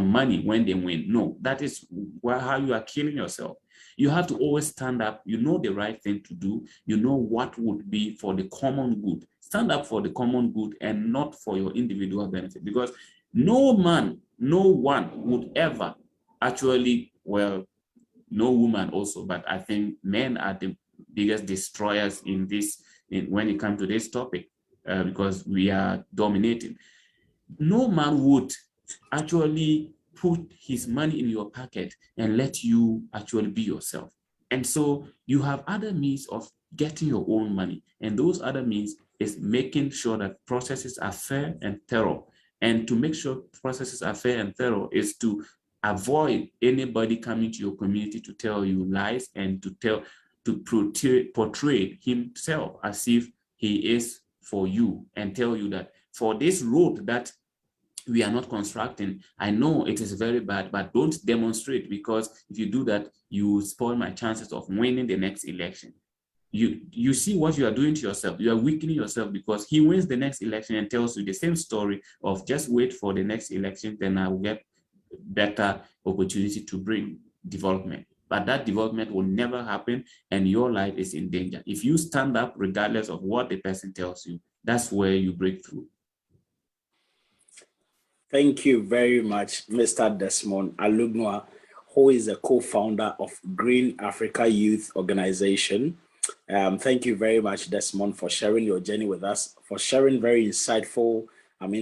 money when they win. No, that is how you are killing yourself. You have to always stand up. You know the right thing to do. You know what would be for the common good. Stand up for the common good and not for your individual benefit, because no man, no one would ever actually, well, no woman also, but I think men are the biggest destroyers in this, when it comes to this topic, because we are dominating. No man would actually put his money in your pocket and let you actually be yourself. And so you have other means of getting your own money. And those other means is making sure that processes are fair and thorough. And to make sure processes are fair and thorough is to avoid anybody coming to your community to tell you lies and to portray himself as if he is for you and tell you that for this road that we are not constructing, I know it is very bad, but don't demonstrate, because if you do that, you spoil my chances of winning the next election. You see what you are doing to yourself. You are weakening yourself, because he wins the next election and tells you the same story of just wait for the next election, then I will get better opportunity to bring development. But that development will never happen, and your life is in danger. If you stand up regardless of what the person tells you, that's where you break through. Thank you very much, Mr. Desmond Alugnoa, who is a co-founder of Green Africa Youth Organization. Thank you very much, Desmond, for sharing your journey with us, for sharing very insightful,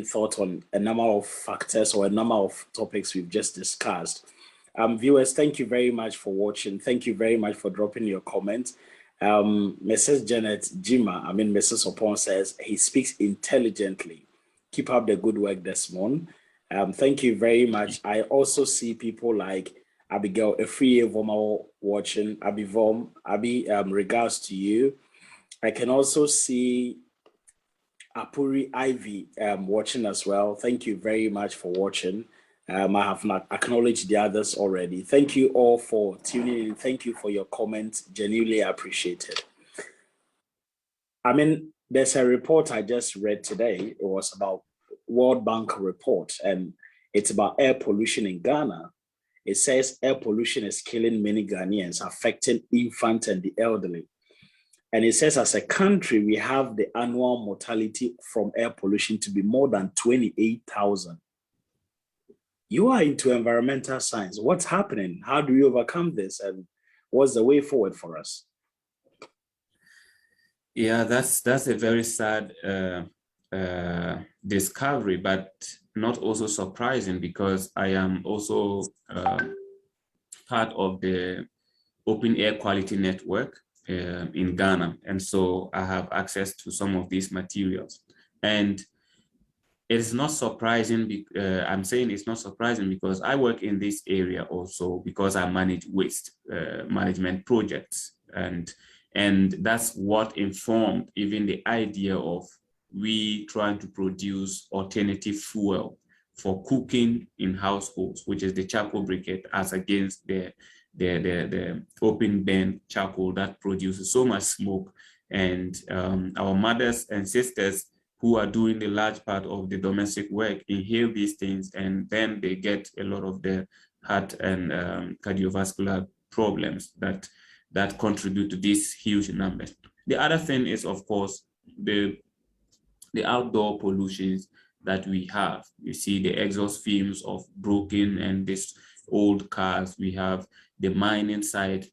thought on a number of factors or a number of topics we've just discussed. Viewers, thank you very much for watching. Thank you very much for dropping your comments. Mrs. Janet Jima, Mrs. Opon says, he speaks intelligently. Keep up the good work, Desmond. Thank you very much. I also see people like Abigail Efriye Voma watching. Abi Vom, Abi, regards to you. I can also see Apuri Ivy watching as well. Thank you very much for watching. I have not acknowledged the others already. Thank you all for tuning in. Thank you for your comments. Genuinely appreciated. There's a report I just read today. It was about World Bank report, and it's about air pollution in Ghana. It says air pollution is killing many Ghanaians, affecting infants and the elderly. And it says as a country, we have the annual mortality from air pollution to be more than 28,000. You are into environmental science. What's happening? How do we overcome this? And what's the way forward for us? Yeah, that's a very sad discovery, but not also surprising, because I am also part of the Open Air Quality Network in Ghana. And so I have access to some of these materials. And it's not surprising, I'm saying it's not surprising because I work in this area also, because I manage waste management projects. And that's what informed even the idea of we trying to produce alternative fuel for cooking in households, which is the charcoal briquette, as against the open burn charcoal that produces so much smoke. And our mothers and sisters who are doing the large part of the domestic work inhale these things, and then they get a lot of the heart and cardiovascular problems that contribute to these huge numbers. The other thing is, of course, the outdoor pollutions that we have. You see the exhaust fumes of broken and these old cars. We have the mining side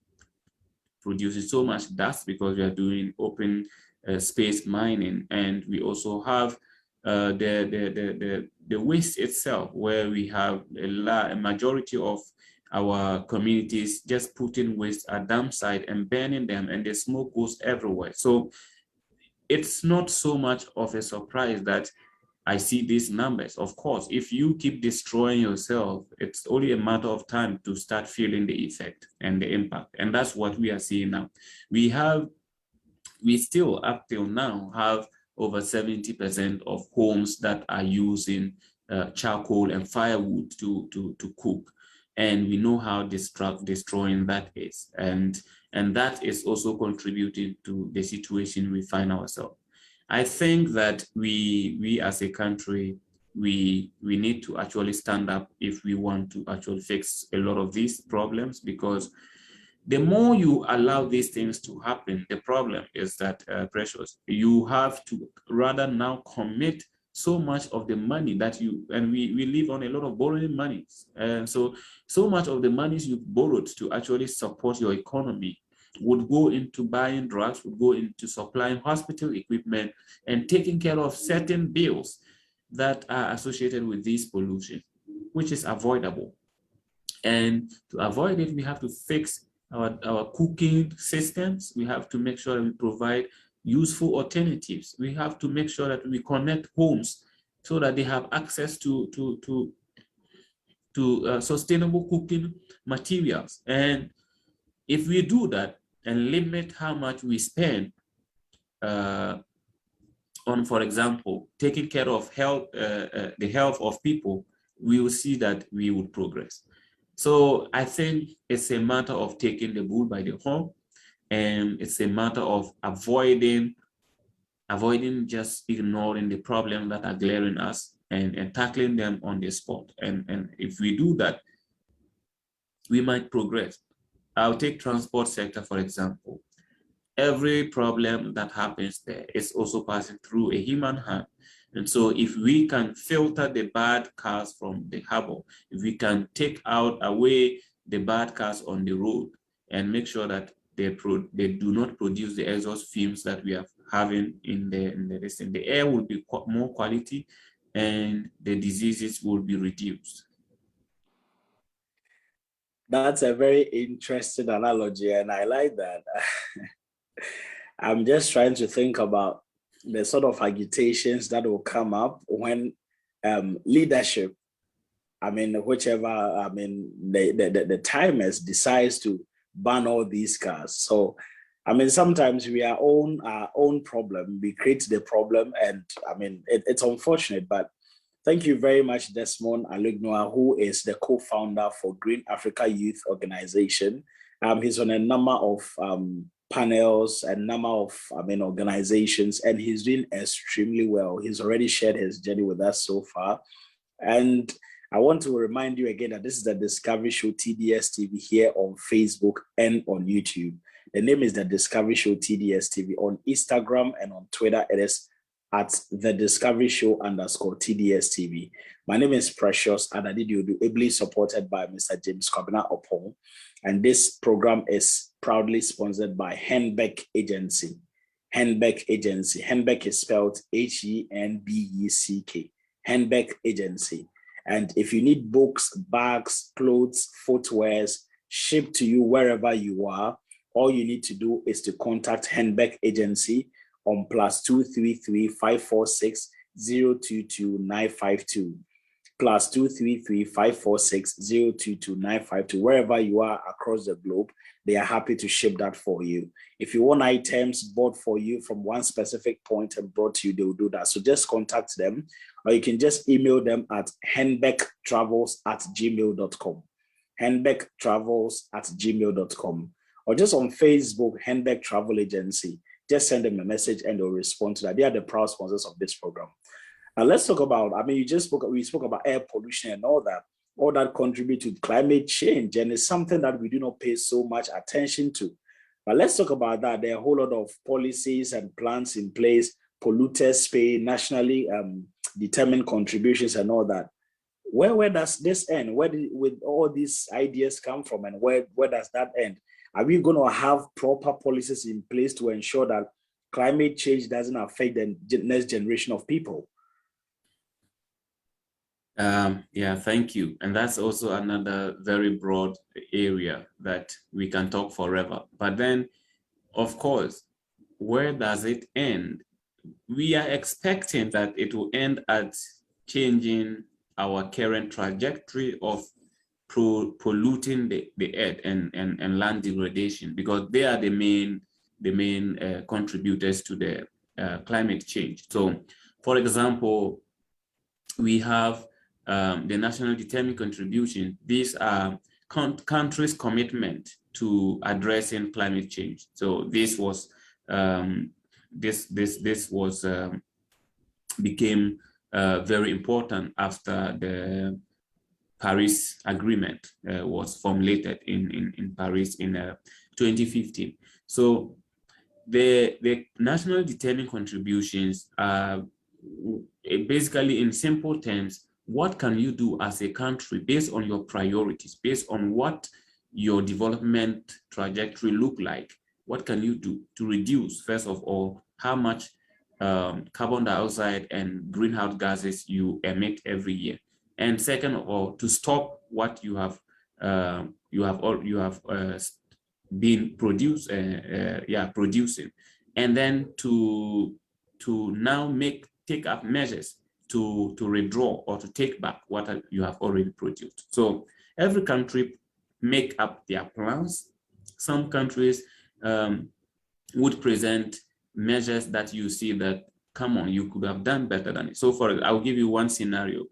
produces so much dust because we are doing open space mining, and we also have the the waste itself, where we have a majority of our communities just putting waste at dump site and burning them, and the smoke goes everywhere. So it's not so much of a surprise that I see these numbers. Of course, if you keep destroying yourself, it's only a matter of time to start feeling the effect and the impact. And that's what we are seeing now. We still up till now have over 70% of homes that are using charcoal and firewood to cook. And we know how destroying that is. And that is also contributing to the situation we find ourselves. I think that we as a country, we need to actually stand up if we want to actually fix a lot of these problems, because the more you allow these things to happen, the problem is that, Precious, you have to rather now commit so much of the money that we live on a lot of borrowing monies. And so much of the monies you've borrowed to actually support your economy would go into buying drugs, would go into supplying hospital equipment and taking care of certain bills that are associated with this pollution, which is avoidable. And to avoid it, we have to fix our cooking systems. We have to make sure that we provide useful alternatives. We have to make sure that we connect homes so that they have access to sustainable cooking materials. And if we do that and limit how much we spend on, for example, taking care of the health of people, we will see that we would progress. So I think it's a matter of taking the bull by the horn, and it's a matter of avoiding just ignoring the problems that are glaring us and tackling them on the spot. And if we do that, we might progress. I'll take transport sector, for example. Every problem that happens there is also passing through a human hand. And so if we can filter the bad cars from the harbor, if we can take away the bad cars on the road and make sure that they do not produce the exhaust fumes that we are having in the air will be more quality and the diseases will be reduced. That's a very interesting analogy, and I like that. I'm just trying to think about the sort of agitations that will come up when leadership, the timers decides to ban all these cars. So, sometimes we are our own problem. We create the problem, and it's unfortunate, but thank you very much, Desmond Alugnoa, who is the co-founder for Green Africa Youth Organization. He's on a number of panels and number of organizations, and he's doing extremely well. He's already shared his journey with us so far. And I want to remind you again that this is the Discovery Show TDS TV here on Facebook and on YouTube. The name is the Discovery Show TDS TV. On Instagram and on Twitter, it is at the Discovery Show _TDS TV. My name is Precious Adadidiodu, ably supported by Mr. James Kwabena, and this program is proudly sponsored by Henbeck Agency. Henbeck Agency. Henbeck is spelled Henbeck. Henbeck Agency. And if you need books, bags, clothes, footwears shipped to you wherever you are, all you need to do is to contact Henbeck Agency on +233 546 022 952. +233 546 022 952. Wherever you are across the globe, they are happy to ship that for you. If you want items bought for you from one specific point and brought to you, they will do that. So just contact them, or you can just email them at henbecktravels@gmail.com. henbecktravels@gmail.com. Or just on Facebook, Henbeck Travel Agency. Just send them a message and they'll respond to that. They are the proud sponsors of this program. And let's talk about, we spoke about air pollution and all that contribute to climate change. And it's something that we do not pay so much attention to. But let's talk about that. There are a whole lot of policies and plans in place, polluters pay, nationally determined contributions and all that. Where does this end? Where with all these ideas come from, and where does that end? Are we going to have proper policies in place to ensure that climate change doesn't affect the next generation of people? Yeah, thank you. And that's also another very broad area that we can talk forever. But then, of course, where does it end? We are expecting that it will end at changing our current trajectory of polluting the earth and land degradation, because they are the main contributors to the climate change. So, for example, we have the national determined contribution. These are countries' commitment to addressing climate change. So this was became very important after the Paris Agreement was formulated in Paris in 2015. So the national determined contributions are basically, in simple terms, what can you do as a country based on your priorities, based on what your development trajectory look like? What can you do to reduce, first of all, how much carbon dioxide and greenhouse gases you emit every year? And second of all, to stop what you have been producing, and then to now take up measures to withdraw or to take back what you have already produced. So every country make up their plans. Some countries would present measures that you see that, come on, you could have done better than it. So I'll give you one scenario.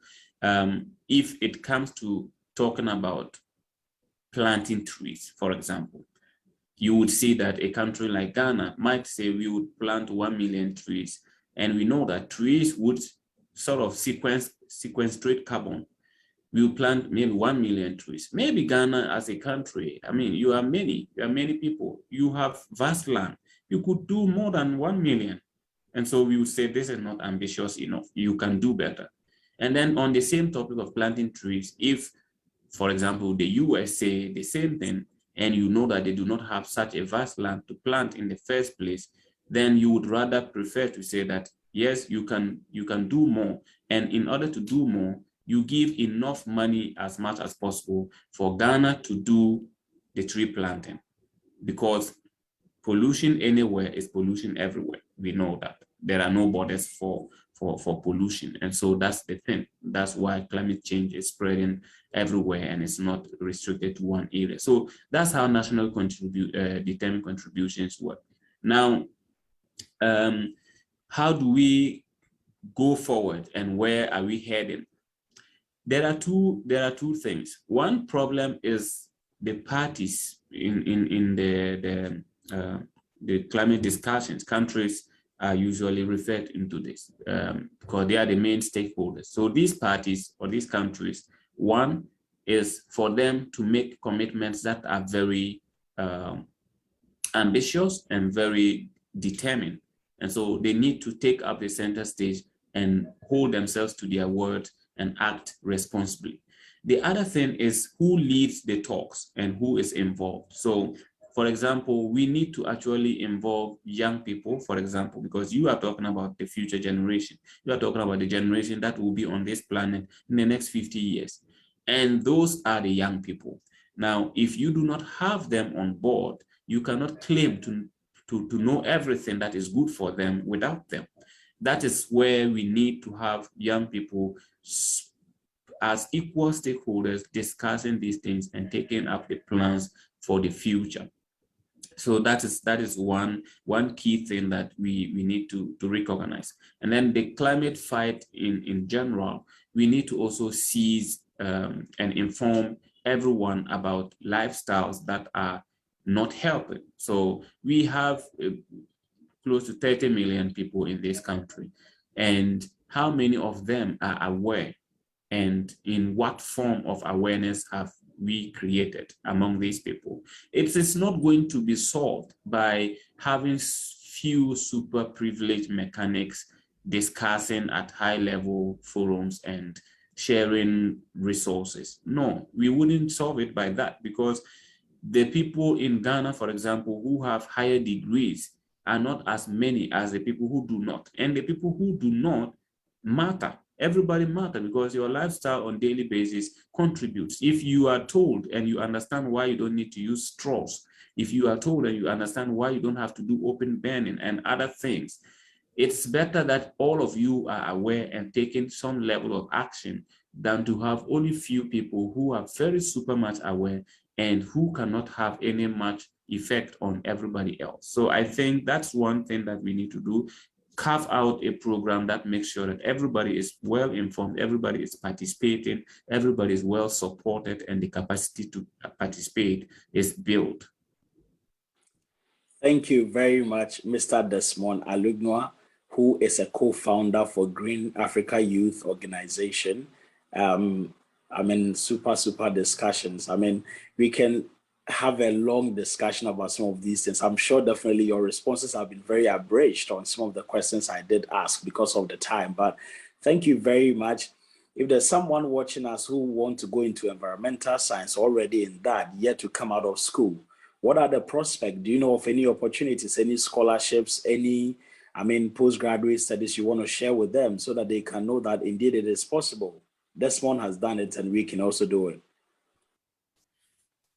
If it comes to talking about planting trees, for example, you would see that a country like Ghana might say we would plant 1 million trees. And we know that trees would sort of sequestrate carbon. We will plant maybe 1 million trees. Maybe Ghana as a country, I mean, you are many people. You have vast land. You could do more than 1 million. And so we would say this is not ambitious enough. You can do better. And then on the same topic of planting trees, if, for example, the US say the same thing, and you know that they do not have such a vast land to plant in the first place, then you would rather prefer to say that, yes, you can do more. And in order to do more, you give enough money as much as possible for Ghana to do the tree planting, because pollution anywhere is pollution everywhere. We know that there are no borders for pollution. And so that's the thing. That's why climate change is spreading everywhere and it's not restricted to one area. So that's how national determined contributions work. Now, how do we go forward and where are we heading? There are two things. One problem is the parties in the climate discussions. Countries are usually referred into this because they are the main stakeholders. So these parties or these countries, one is for them to make commitments that are very ambitious and very determined. And so they need to take up the center stage and hold themselves to their word and act responsibly. The other thing is who leads the talks and who is involved. So, for example, we need to actually involve young people, for example, because you are talking about the future generation. You are talking about the generation that will be on this planet in the next 50 years. And those are the young people. Now, if you do not have them on board, you cannot claim to know everything that is good for them without them. That is where we need to have young people as equal stakeholders discussing these things and taking up the plans for the future. So that is one key thing that we need to recognize. And then the climate fight in general, we need to also seize and inform everyone about lifestyles that are not helping. So we have close to 30 million people in this country, and how many of them are aware, and in what form of awareness have we created among these people? It is not going to be solved by having few super privileged mechanics discussing at high level forums and sharing resources. No, we wouldn't solve it by that, because the people in Ghana, for example, who have higher degrees are not as many as the people who do not. And the people who do not matter. Everybody matters because your lifestyle on daily basis contributes. If you are told and you understand why you don't need to use straws, if you are told and you understand why you don't have to do open burning and other things, it's better that all of you are aware and taking some level of action than to have only few people who are very super much aware and who cannot have any much effect on everybody else. So I think that's one thing that we need to do. Carve out a program that makes sure that everybody is well informed, everybody is participating, everybody is well supported, and the capacity to participate is built. Thank you very much, Mr. Desmond Alugnoa, who is a co-founder for Green Africa Youth Organization. Super discussions. We can have a long discussion about some of these things. I'm sure definitely your responses have been very abridged on some of the questions I did ask because of the time, but thank you very much. If there's someone watching us who want to go into environmental science already in that, yet to come out of school, what are the prospects? Do you know of any opportunities, any scholarships, any, postgraduate studies you want to share with them so that they can know that indeed it is possible? Desmond has done it and we can also do it.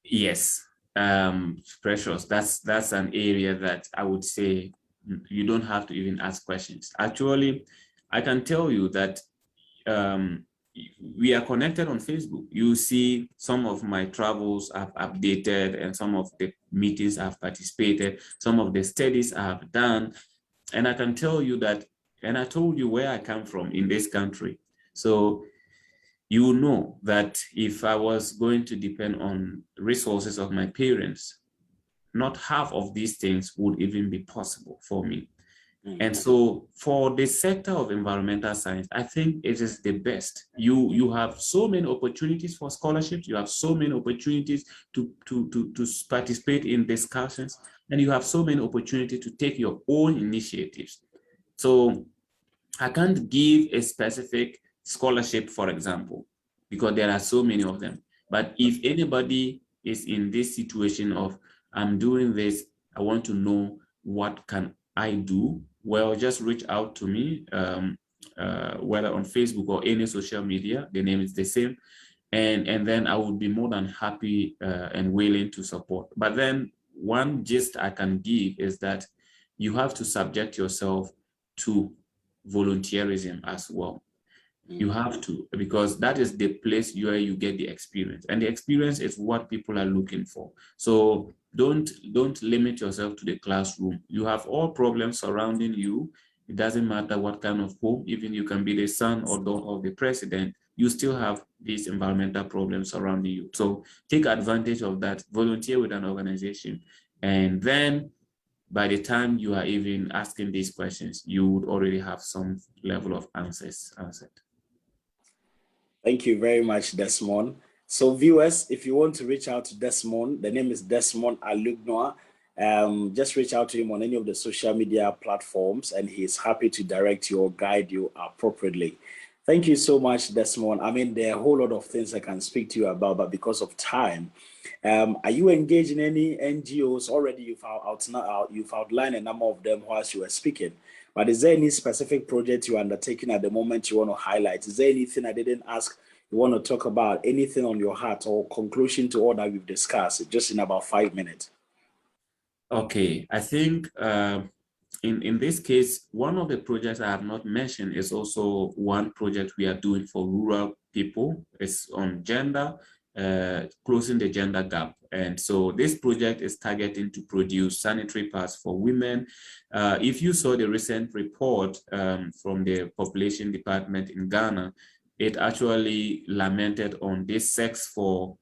Yes, Precious, that's an area that I would say you don't have to even ask questions. Actually, I can tell you that we are connected on Facebook. You see some of my travels I've updated and some of the meetings I've participated, some of the studies I've done. And I can tell you that, and I told you where I come from in this country. So you know that if I was going to depend on resources of my parents, not half of these things would even be possible for me. And so for the sector of environmental science, I think it is the best. You have so many opportunities for scholarships, you have so many opportunities to participate in discussions, and you have so many opportunities to take your own initiatives. So I can't give a specific scholarship, for example, because there are so many of them. But if anybody is in this situation of, I'm doing this, I want to know what can I do, well, just reach out to me, whether on Facebook or any social media, the name is the same. And then I would be more than happy and willing to support. But then one gist I can give is that you have to subject yourself to volunteerism as well. You have to, because that is the place where you get the experience, and the experience is what people are looking for. So don't limit yourself to the classroom. You have all problems surrounding you. It doesn't matter what kind of home, even you can be the son or daughter of the president, you still have these environmental problems surrounding you. So take advantage of that, volunteer with an organization, and then by the time you are even asking these questions, you would already have some level of answers answered. Thank you very much, Desmond. So viewers, if you want to reach out to Desmond, the name is Desmond Alugnoa. Just reach out to him on any of the social media platforms and he's happy to direct you or guide you appropriately. Thank you so much, Desmond. There are a whole lot of things I can speak to you about, but because of time, are you engaged in any NGOs already? You've outlined a number of them whilst you were speaking. But is there any specific project you're undertaking at the moment you want to highlight? Is there anything I didn't ask you want to talk about? Anything on your heart or conclusion to all that we've discussed, just in about 5 minutes? Okay, I think in this case, one of the projects I have not mentioned is also one project we are doing for rural people. It's on gender, closing the gender gap. And so this project is targeting to produce sanitary pads for women. If you saw the recent report from the population department in Ghana, it actually lamented on this sex for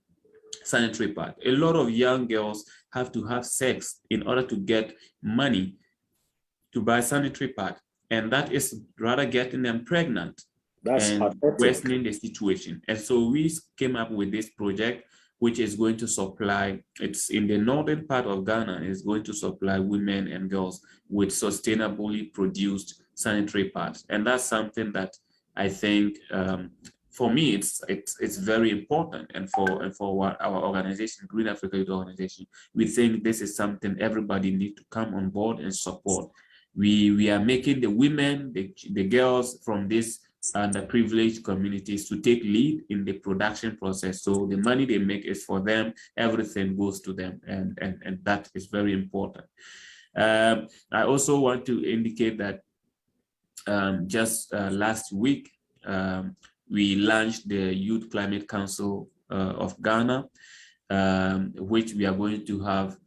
sanitary pad. A lot of young girls have to have sex in order to get money to buy sanitary pad. And that is rather getting them pregnant. That's and worsening the situation. And so we came up with this project, which is going to supply, it's in the northern part of Ghana, is going to supply women and girls with sustainably produced sanitary pads. And that's something that I think, for me, it's very important. And for our organization, Green Africa Youth Organization, we think this is something everybody needs to come on board and support. We are making the women, the girls from this underprivileged communities to take lead in the production process. So the money they make is for them, everything goes to them, and that is very important. I also want to indicate that just last week, we launched the Youth Climate Council of Ghana, which we are going to have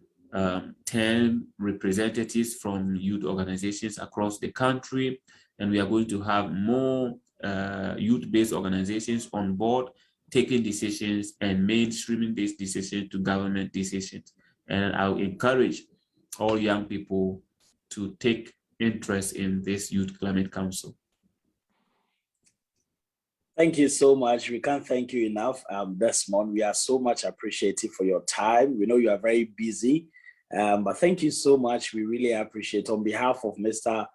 10 representatives from youth organizations across the country, and we are going to have more youth-based organizations on board, taking decisions and mainstreaming these decisions to government decisions. And I'll encourage all young people to take interest in this Youth Climate Council. Thank you so much. We can't thank you enough, Desmond. We are so much appreciative for your time. We know you are very busy, but thank you so much. We really appreciate, on behalf of Mr.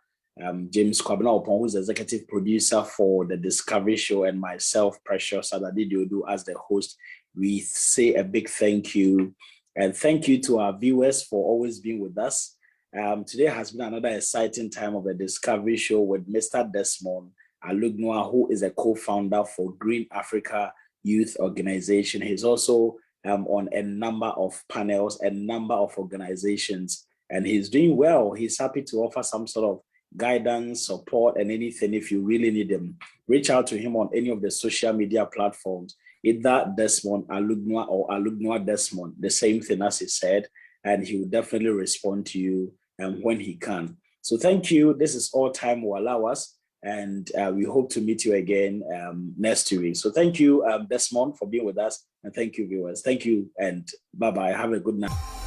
James Kwabena Opon, who's executive producer for the Discovery Show, and myself, Precious Adadidiodu, as the host, we say a big thank you. And thank you to our viewers for always being with us. Today has been another exciting time of the Discovery Show with Mr. Desmond Alugnoa, who is a co-founder for Green Africa Youth Organization. He's also on a number of panels, a number of organizations, and he's doing well. He's happy to offer some sort of guidance, support, and anything if you really need him. Reach out to him on any of the social media platforms, either Desmond Alugnoa or Alugnoa Desmond, the same thing as he said, and he will definitely respond to you when he can. So thank you. This is all time will allow us, and we hope to meet you again next week. So thank you, Desmond, for being with us, and thank you, viewers. Thank you, and bye-bye. Have a good night.